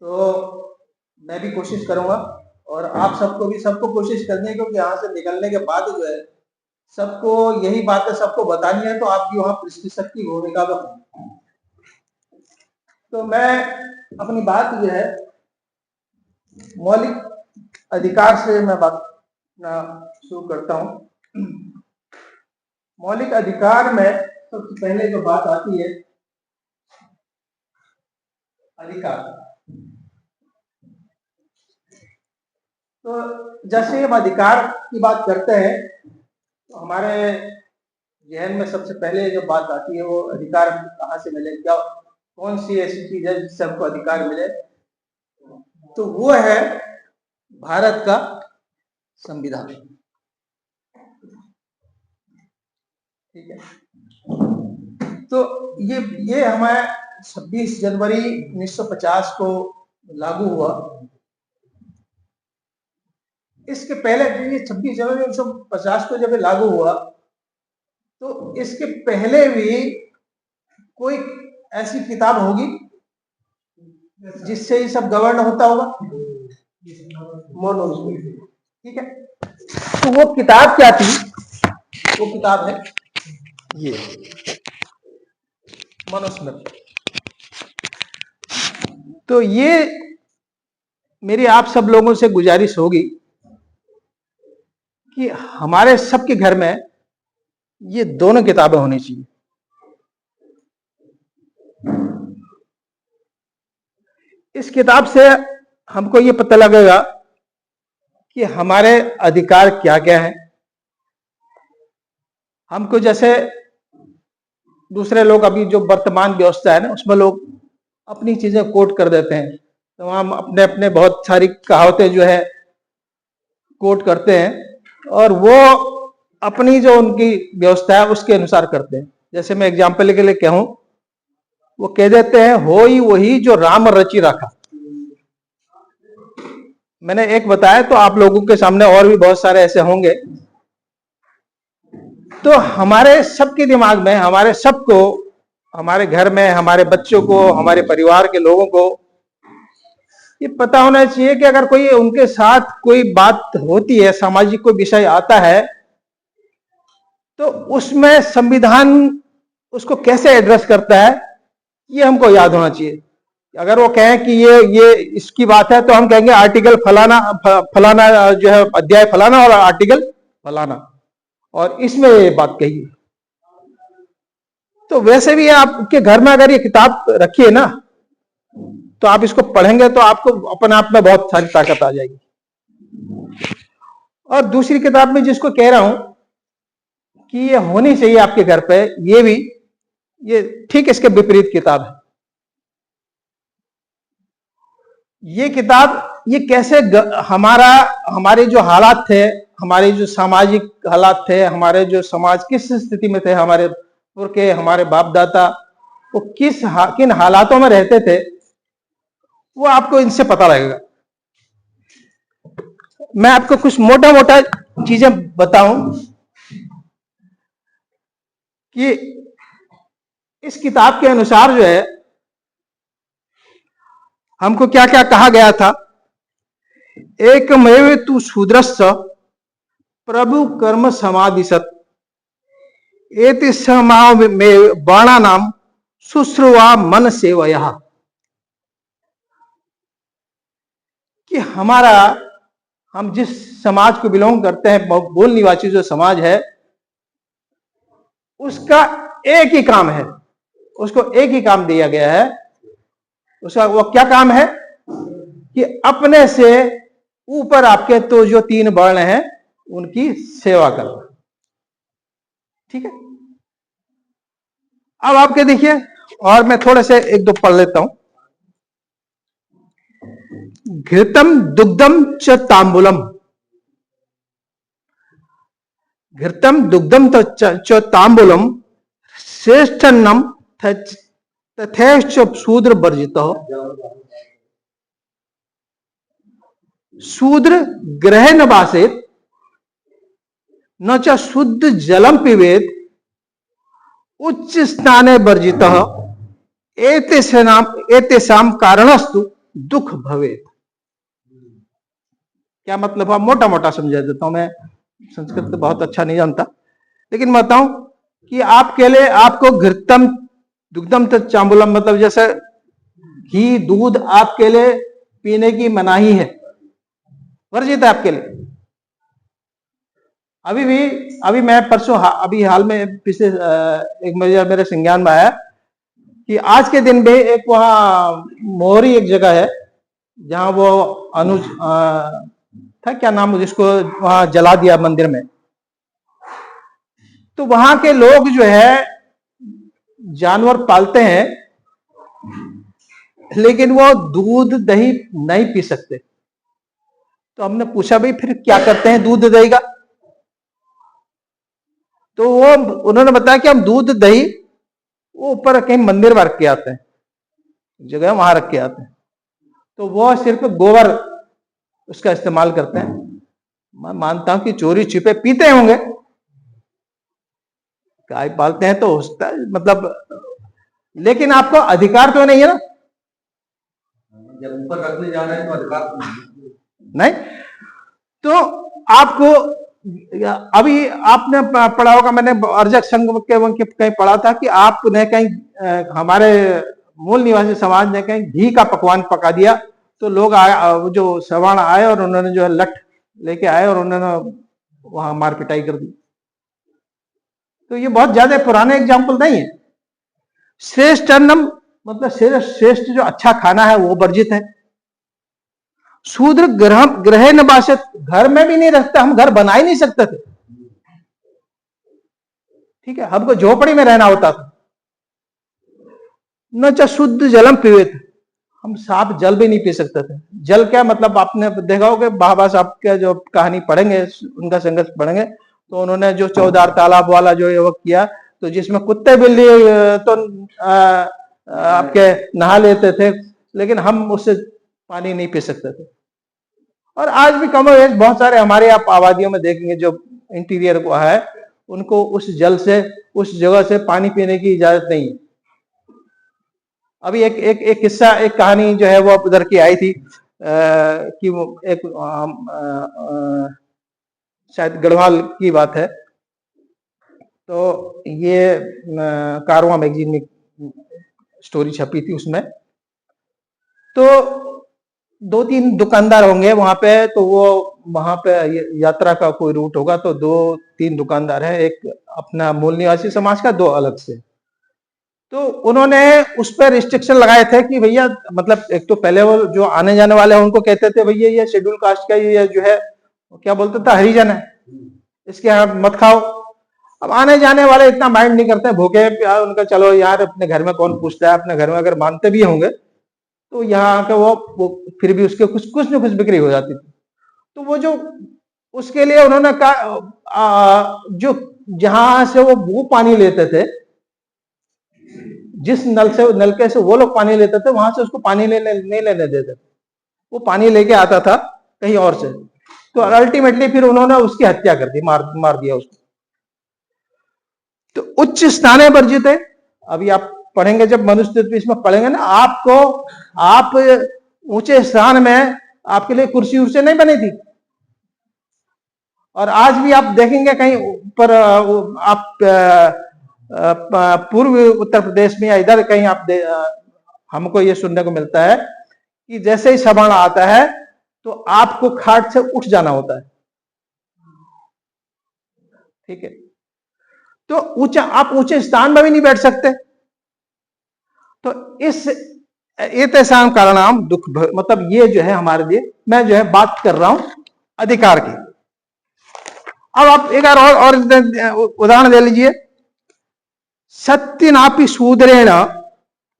तो मैं भी कोशिश करूंगा और आप सबको कोशिश करनी है, क्योंकि यहाँ से निकलने के बाद जो है सबको यही बातें सबको बतानी है, तो आपकी वहाँ प्रशिक्षक की भूमिका में होगी। तो मैं अपनी बात जो है मौलिक अधिकार से मैं बात शुरू करता हूँ। मौलिक अधिकार में सबसे पहले जो बात आती है अधिकार। तो जैसे हम अधिकार की बात करते हैं तो हमारे जहन में सबसे पहले जो बात आती है वो अधिकार कहाँ से मिले, क्या कौन सी ऐसी चीज है जिससे हमको अधिकार मिले, तो वो है भारत का संविधान। ठीक है, तो ये हमें 26 जनवरी 1950 को लागू हुआ। इसके पहले ये 26 जनवरी 1950 को जब लागू हुआ तो इसके पहले भी कोई ऐसी किताब होगी जिससे ये सब गवर्न होता होगा, मनुस्मृति। ठीक है, तो वो किताब क्या थी? वो किताब है ये मनुस्मृति। तो ये मेरी आप सब लोगों से गुजारिश होगी कि हमारे सबके घर में ये दोनों किताबें होनी चाहिए। इस किताब से हमको ये पता लगेगा कि हमारे अधिकार क्या क्या है। हमको जैसे दूसरे लोग अभी जो वर्तमान व्यवस्था है ना उसमें लोग अपनी चीजें कोट कर देते हैं, तो हम अपने अपने बहुत सारी कहावतें जो है कोट करते हैं और वो अपनी जो उनकी व्यवस्था है उसके अनुसार करते हैं। जैसे मैं एग्जाम्पल के लिए कहूं, वो कह देते हैं होई वही जो राम रचि रखा। मैंने एक बताया, तो आप लोगों के सामने और भी बहुत सारे ऐसे होंगे। तो हमारे सबके दिमाग में, हमारे सबको, हमारे घर में, हमारे बच्चों को, हमारे परिवार के लोगों को ये पता होना चाहिए कि अगर कोई उनके साथ कोई बात होती है, सामाजिक कोई विषय आता है, तो उसमें संविधान उसको कैसे एड्रेस करता है ये हमको याद होना चाहिए। अगर वो कहें कि ये इसकी बात है तो हम कहेंगे आर्टिकल फलाना फलाना जो है अध्याय फलाना और आर्टिकल फलाना, और इसमें ये बात कही है। तो वैसे भी आपके घर में अगर ये किताब रखी है ना, तो आप इसको पढ़ेंगे तो आपको अपने आप में बहुत सारी ताकत आ जाएगी। और दूसरी किताब में जिसको कह रहा हूं कि ये होनी चाहिए आपके घर पे, ये भी ये ठीक इसके विपरीत किताब है। ये किताब ये कैसे हमारे जो हालात थे, हमारे जो सामाजिक हालात थे, हमारे जो समाज किस स्थिति में थे, हमारे पुरखे, हमारे बाप दादा वो किन हालातों में रहते थे, वो आपको इनसे पता लगेगा। मैं आपको कुछ मोटा मोटा चीजें बताऊं कि इस किताब के अनुसार जो है हमको क्या क्या कहा गया था। एकमेव तु शूद्रस्य प्रभु कर्म समादिशत एति समाव में वर्णानाम शुश्रुवा मन सेवया। कि हम जिस समाज को बिलोंग करते हैं, मूल निवासी जो समाज है, उसका एक ही काम है, उसको एक ही काम दिया गया है। उसका वो क्या काम है कि अपने से ऊपर आपके तो जो 3 वर्ण हैं उनकी सेवा करना। ठीक है, अब आपके देखिए, और मैं थोड़े से 1-2 पढ़ लेता हूं। घृतम दुग्धम च तांबूलम, घृतम दुग्धम च तांबूलम श्रेष्ठन्नम तथैश्च शूद्र वर्जित। शूद्र गृहे न वासेत न च शुद्ध जलम पिबेत उच्च स्नाने वर्जित एतेषाम कारणस्तु दुख भवेत। क्या मतलब है, मोटा मोटा समझा देता हूं, मैं संस्कृत तो बहुत अच्छा नहीं जानता, लेकिन मैं बताऊं कि आपके लिए आपको घृतम दुग्धम चांबुलम, मतलब जैसे घी दूध आपके लिए पीने की मनाही है, वर्जित है आपके लिए। अभी मैं परसों अभी हाल में पिछले एक मेरे संज्ञान में आया कि आज के दिन भी एक वहां मोहरी एक जगह है जहां वो अनुज था, क्या नाम, जिसको वहां जला दिया मंदिर में। तो वहां के लोग जो है जानवर पालते हैं, लेकिन वो दूध दही नहीं पी सकते। तो हमने पूछा भाई फिर क्या करते हैं दूध दही का? तो वो उन्होंने बताया कि हम दूध दही वो ऊपर कहीं मंदिर में रख के आते हैं, जगह वहां रख के आते हैं, तो वो सिर्फ गोबर उसका इस्तेमाल करते हैं। मैं मानता हूं कि चोरी छिपे पीते होंगे, गाय पालते हैं तो उसका मतलब, लेकिन आपको अधिकार तो नहीं है ना, जब ऊपर रखने जा रहे हैं तो अधिकार तो नहीं। तो आपको अभी आपने पढ़ा होगा, मैंने अर्जक संघ के कहीं पढ़ा था कि आपने कहीं हमारे मूल निवासी समाज ने कहीं घी का पकवान पका दिया, तो लोग आए, जो सवाण आए और उन्होंने जो है लठ लेके आए और उन्होंने वहां मार पिटाई कर दी। तो ये बहुत ज्यादा पुराने एग्जाम्पल नहीं है। श्रेष्ठ अन्नम मतलब श्रेष्ठ जो अच्छा खाना है वो वर्जित है। शूद्र ग्रह न बासत, घर में भी नहीं रखता, हम घर बना ही नहीं सकते थे, ठीक है, हमको झोपड़ी में रहना होता था। न च शुद्ध जलम पीवेत, हम साफ जल भी नहीं पी सकते थे। जल क्या मतलब, आपने देखा होगा बाबा साहब के जो कहानी पढ़ेंगे, उनका संघर्ष पढ़ेंगे, तो उन्होंने जो 14 तालाब वाला जो ये किया, तो जिसमें कुत्ते बिल्ली तो आपके नहा लेते थे, लेकिन हम उससे पानी नहीं पी सकते थे। और आज भी कम बहुत सारे हमारे आप आबादियों में देखेंगे जो इंटीरियर को है, उनको उस जल से, उस जगह से पानी पीने की इजाजत नहीं है। अभी एक किस्सा, एक कहानी जो है वो उधर की आई थी कि वो एक शायद गढ़वाल की बात है। तो ये कारवां मैगजीन में स्टोरी छपी थी, उसमें तो 2-3 दुकानदार होंगे वहां पे, तो वो वहां पे यात्रा का कोई रूट होगा, तो 2-3 दुकानदार है, एक अपना मूल निवासी समाज का, 2 अलग से। तो उन्होंने उस पर रिस्ट्रिक्शन लगाए थे कि भैया, मतलब एक तो पहले वो जो आने जाने वाले हैं उनको कहते थे भैया ये शेड्यूल कास्ट का ये जो है क्या बोलते थे, हरिजन है, इसके यहाँ मत खाओ। अब आने जाने वाले इतना माइंड नहीं करते, भूखे प्यार उनका, चलो यार अपने घर में कौन पूछता है, अपने घर में अगर मानते भी होंगे तो यहाँ के वो फिर भी उसके कुछ न कुछ बिक्री हो जाती थी। तो वो जो उसके लिए उन्होंने कहा, जो जहां से वो पानी लेते थे, जिस नलके से वो लोग पानी लेते थे, वहां से उसको पानी नहीं लेने देते थे, वो पानी लेके आता था कहीं और से। तो अल्टीमेटली फिर उन्होंने उसकी हत्या कर दी, मार दिया उसको। तो उच्च स्नाने वर्जित है। अभी आप पढ़ेंगे जब मनुष्य इसमें पढ़ेंगे ना, आपको आप ऊंचे स्थान में आपके लिए कुर्सी उर्सी नहीं बनी थी। और आज भी आप देखेंगे कहीं पर, आप पूर्व उत्तर प्रदेश में या इधर कहीं आप हमको ये सुनने को मिलता है कि जैसे ही सवर्ण आता है तो आपको खाट से उठ जाना होता है, ठीक है। तो आप ऊंचे स्थान में भी नहीं बैठ सकते। तो इस एतेषां कारणाम दुख, मतलब ये जो है हमारे लिए, मैं जो है बात कर रहा हूं अधिकार की। अब आप एक और उदाहरण ले लीजिए। सत्यनापि शूद्रेण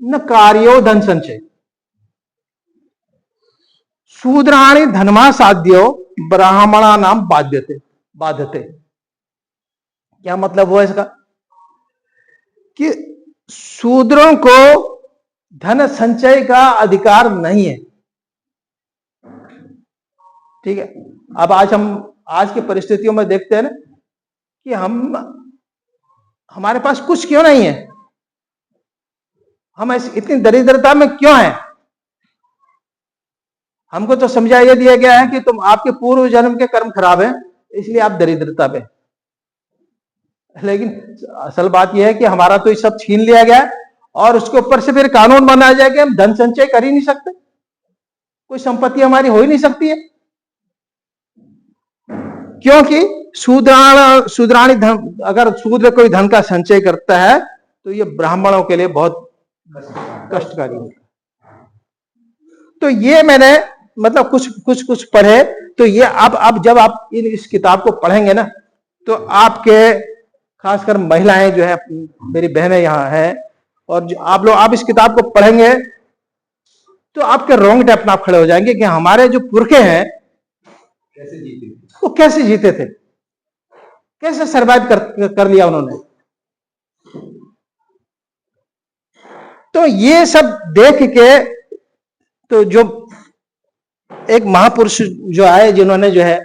न कार्यो धन संचय, शूद्राणि धनमा साध्यो ब्राह्मणा नाम बाध्यते बाध्यते। क्या मतलब हुआ इसका कि शूद्रों को धन संचय का अधिकार नहीं है, ठीक है। अब आज की परिस्थितियों में देखते हैं ना कि हमारे पास कुछ क्यों नहीं है, हम इतनी दरिद्रता में क्यों हैं? हमको तो समझा यह दिया गया है कि तुम आपके पूर्व जन्म के कर्म खराब हैं, इसलिए आप दरिद्रता पे। लेकिन असल बात यह है कि हमारा तो ये सब छीन लिया गया और उसके ऊपर से फिर कानून बनाया जाए कि हम धन संचय कर ही नहीं सकते, कोई संपत्ति हमारी हो ही नहीं सकती है, क्योंकि शूद्राणी धन, अगर शूद्र कोई धन का संचय करता है तो ये ब्राह्मणों के लिए बहुत कष्टकारी होता है। तो ये मैंने मतलब कुछ पढ़े, तो ये अब जब आप इस किताब को पढ़ेंगे ना, तो आपके खासकर महिलाएं जो है, मेरी बहनें यहाँ हैं, और आप इस किताब को पढ़ेंगे तो आपके रोंगटे अपना खड़े हो जाएंगे कि हमारे जो पुरखे हैं कैसे जीते, वो कैसे जीते थे, कैसे सरवाइव कर लिया उन्होंने। तो ये सब देख के तो जो एक महापुरुष जो आए, जिन्होंने जो है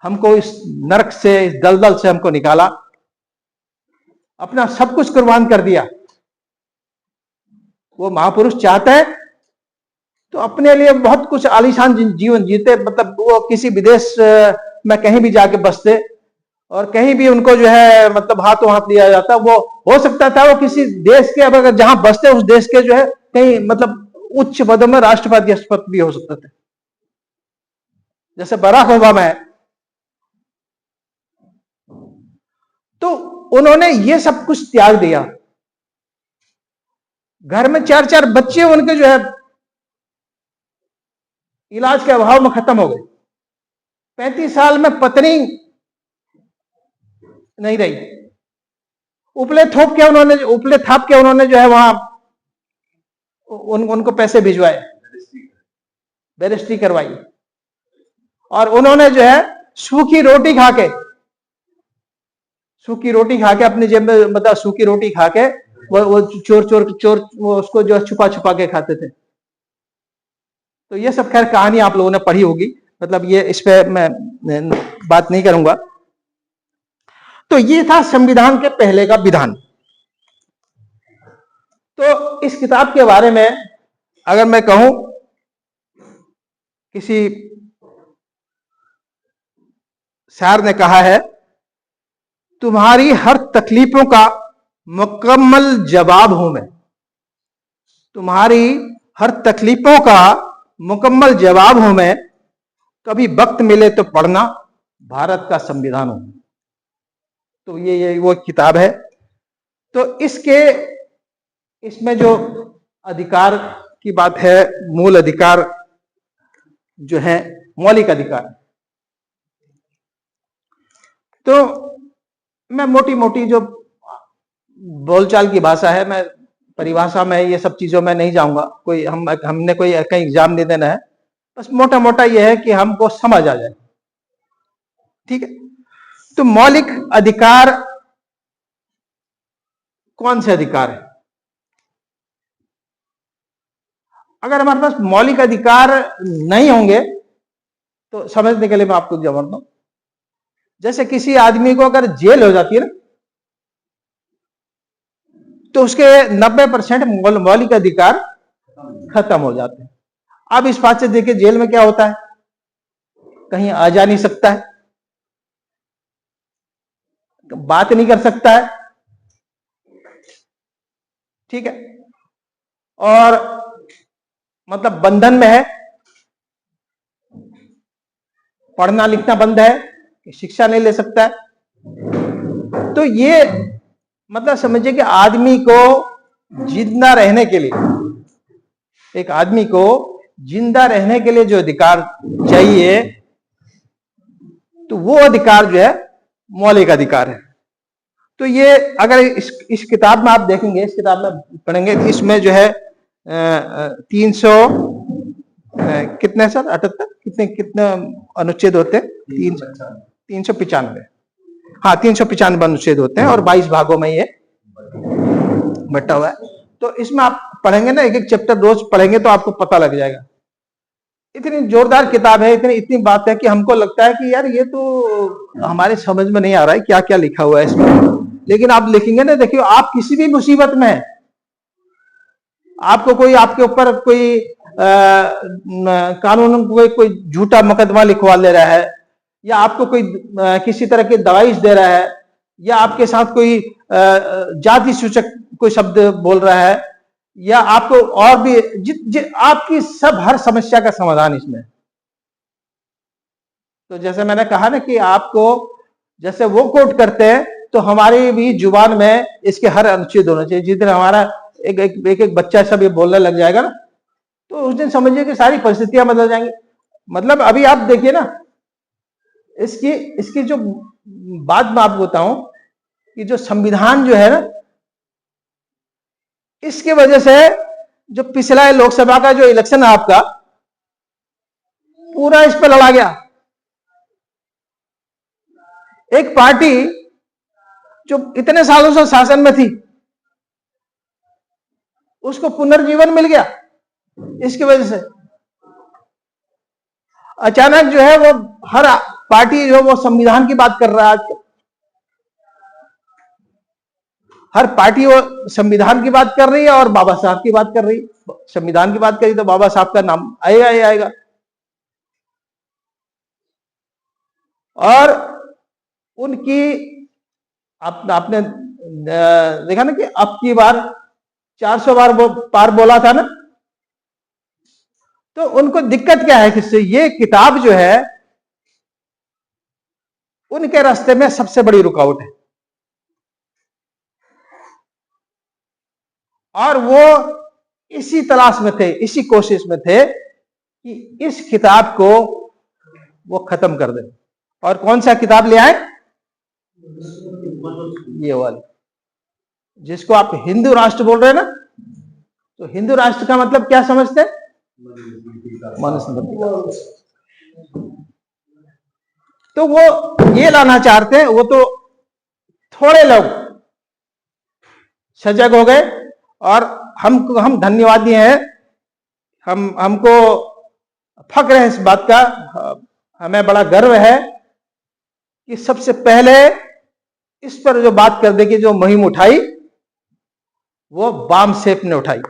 हमको इस नरक से, इस दलदल से हमको निकाला, अपना सब कुछ कुर्बान कर दिया, वो महापुरुष चाहते हैं तो अपने लिए बहुत कुछ आलीशान जीवन जीते, मतलब वो किसी विदेश में कहीं भी जाके बसते और कहीं भी उनको जो है मतलब हाथों हाथ लिया जाता। वो हो सकता था वो किसी देश के, अब अगर जहां बसते उस देश के जो है कहीं मतलब उच्च पदों में राष्ट्रपति भी हो सकते थे, जैसे बराक ओबामा है। तो उन्होंने ये सब कुछ त्याग दिया। घर में 4-4 बच्चे उनके जो है इलाज के अभाव में खत्म हो गए। 35 साल में पत्नी नहीं रही। उपले थाप के उन्होंने जो है वहां उनको पैसे भिजवाए, बैरिस्ट्री करवाई, और उन्होंने जो है सूखी रोटी खा के अपनी जेब में, मतलब सूखी रोटी खा के वो चोर वो उसको जो छुपा के खाते थे। तो ये सब खैर कहानी आप लोगों ने पढ़ी होगी, मतलब ये इस पे मैं बात नहीं करूंगा। तो ये था संविधान के पहले का विधान। तो इस किताब के बारे में अगर मैं कहूं, किसी शायर ने कहा है, तुम्हारी हर तकलीफों का मुकम्मल जवाब हूं मैं। तुम्हारी हर तकलीफों का मुकम्मल जवाब हूं मैं, कभी वक्त मिले तो पढ़ना भारत का संविधान हूं। तो ये वो किताब है। तो इसमें जो अधिकार की बात है, मूल अधिकार जो है मौलिक अधिकार। तो मैं मोटी मोटी जो बोलचाल की भाषा है, मैं परिभाषा में ये सब चीजों में नहीं जाऊंगा, कोई हमने कोई कहीं एग्जाम नहीं देना है, बस मोटा मोटा ये है कि हमको समझ आ जाए, ठीक है। तो मौलिक अधिकार कौन से अधिकार है? अगर हमारे पास मौलिक अधिकार नहीं होंगे तो समझने के लिए मैं आपको जवाब दूं। जैसे किसी आदमी को अगर जेल हो जाती है ना, तो उसके 90% मौलिक अधिकार खत्म हो जाते हैं। अब इस बात से देखिए, जेल में क्या होता है, कहीं आ जा नहीं सकता है, बात नहीं कर सकता है, ठीक है, और मतलब बंधन में है, पढ़ना लिखना बंद है, शिक्षा नहीं ले सकता है। तो ये मतलब समझिए कि आदमी को जिंदा रहने के लिए, एक आदमी को जिंदा रहने के लिए जो अधिकार चाहिए, तो वो अधिकार जो है मौलिक अधिकार है। तो ये अगर इस किताब में आप देखेंगे, इस किताब में पढ़ेंगे, तो इसमें जो है 300 कितने सर 78 कितने अनुच्छेद होते हैं? 395। हाँ, 395 अनुच्छेद होते हैं और 22 भागों में ये बटा हुआ है। तो इसमें आप पढ़ेंगे ना, एक एक चैप्टर रोज पढ़ेंगे तो आपको पता लग जाएगा। इतनी जोरदार किताब है, इतनी बात है कि हमको लगता है कि यार ये तो हमारे समझ में नहीं आ रहा है क्या क्या लिखा हुआ है इसमें। लेकिन आप लिखेंगे ना, देखिए आप किसी भी मुसीबत में हैं, आपको कोई आपके ऊपर कोई कानून कोई झूठा मुकदमा लिखवा ले रहा है, या आपको कोई किसी तरह की दवाइश दे रहा है, या आपके साथ कोई जाति सूचक कोई शब्द बोल रहा है, या आपको और भी आपकी सब हर समस्या का समाधान इसमें। तो जैसे मैंने कहा ना कि आपको जैसे वो कोट करते हैं, तो हमारी भी जुबान में इसके हर अनुच्छेद होना चाहिए। जिस दिन हमारा एक बच्चा सब ये बोलने लग जाएगा ना, तो उस दिन समझिए कि सारी परिस्थितियां बदल जाएंगी। मतलब अभी आप देखिए ना, इसकी जो बात मैं आपको बताऊं कि जो संविधान जो है ना, इसके वजह से जो पिछला लोकसभा का जो इलेक्शन है आपका, पूरा इस पर लड़ा गया। एक पार्टी जो इतने सालों से शासन में थी, उसको पुनर्जीवन मिल गया इसकी वजह से। अचानक जो है वो हर पार्टी जो वो संविधान की बात कर रहा है आजकल। हर पार्टी वो संविधान की बात कर रही है और बाबा साहब की बात कर रही है। संविधान की बात करी तो बाबा साहब का नाम आएगा ही आएगा। और उनकी आपने देखा ना कि अब की बार 400 बार पार बोला था ना, तो उनको दिक्कत क्या है किससे? ये किताब जो है उनके रास्ते में सबसे बड़ी रुकावट है। और वो इसी तलाश में थे, इसी कोशिश में थे कि इस किताब को वो खत्म कर दे। और कौन सा किताब ले आए? ये वाली, जिसको आप हिंदू राष्ट्र बोल रहे हैं ना। तो हिंदू राष्ट्र का मतलब क्या समझते हैं? मनुस्मृति। तो वो ये लाना चाहते हैं। वो तो थोड़े लोग सजग हो गए, और हम धन्यवादी हैं। हमको फक्र है इस बात का, हमें बड़ा गर्व है कि सबसे पहले इस पर जो बात करने की जो मुहिम उठाई, वो बामसेफ ने उठाई।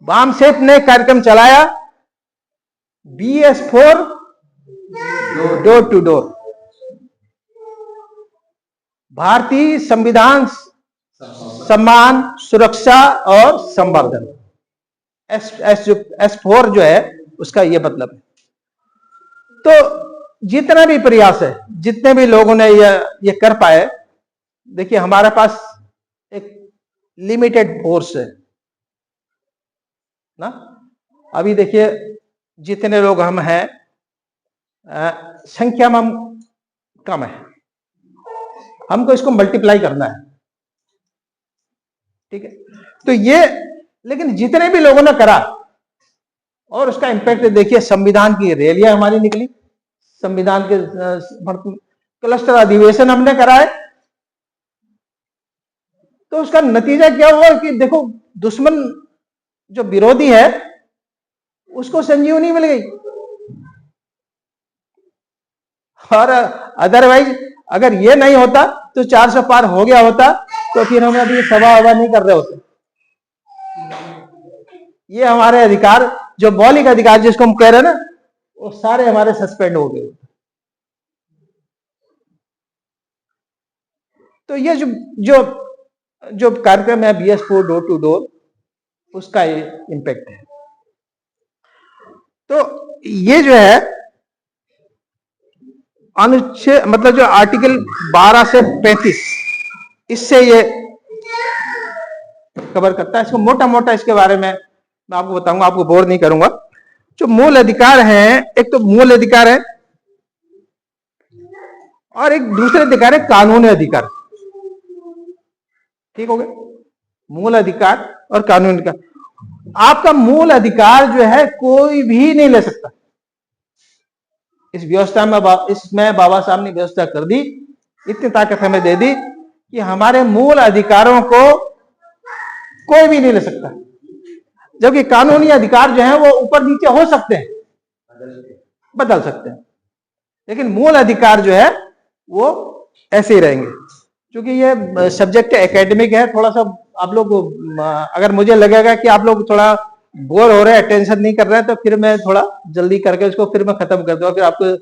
बामसेफ ने कार्यक्रम चलाया, BS4 डोर टू डोर, भारतीय संविधान सम्मान, सुरक्षा और संवर्धन। S4 जो है उसका ये मतलब है। तो जितना भी प्रयास है, जितने भी लोगों ने ये कर पाए, देखिए हमारे पास एक लिमिटेड फोर्स है ना। अभी देखिए जितने लोग हम हैं, संख्या में हम कम है। हमको इसको मल्टीप्लाई करना है, ठीक है। तो ये, लेकिन जितने भी लोगों ने करा, और उसका इंपैक्ट देखिए, संविधान की रैलियां हमारी निकली, संविधान के क्लस्टर अधिवेशन हमने कराए। तो उसका नतीजा क्या हुआ कि देखो, दुश्मन जो विरोधी है उसको संजीवनी मिल गई। और अदरवाइज अगर ये नहीं होता तो 400 पार हो गया होता, तो फिर हम अभी सभा हवा नहीं कर रहे होते। ये हमारे अधिकार, जो मौलिक अधिकार जिसको हम कह रहे हैं ना, वो सारे हमारे सस्पेंड हो गए। तो ये जो कार्यक्रम है BS4 डोर टू डोर, उसका ये इंपैक्ट है। तो ये जो है अनुच्छेद, मतलब जो आर्टिकल 12 से 35, इससे ये कवर करता है। इसको मोटा मोटा इसके बारे में मैं आपको बताऊंगा, आपको बोर नहीं करूंगा। जो मूल अधिकार हैं, एक तो मूल अधिकार है, और एक दूसरे अधिकार है कानूनी अधिकार। ठीक हो गया? मूल अधिकार और कानूनी अधिकार। आपका मूल अधिकार जो है कोई भी नहीं ले सकता। इस व्यवस्था में इसमें बाबा साहब ने व्यवस्था कर दी, इतनी ताकत हमें दे दी कि हमारे मूल अधिकारों को कोई भी नहीं ले सकता। जबकि कानूनी अधिकार जो है वो ऊपर नीचे हो सकते हैं, बदल सकते हैं, लेकिन मूल अधिकार जो है वो ऐसे ही रहेंगे। क्योंकि ये सब्जेक्ट एकेडमिक है, थोड़ा सा आप लोग, अगर मुझे लगेगा कि आप लोग थोड़ा बोर हो रहे हैं, टेंशन नहीं कर रहे हैं, तो फिर मैं थोड़ा जल्दी करके उसको फिर मैं खत्म कर दूंगा, फिर आपको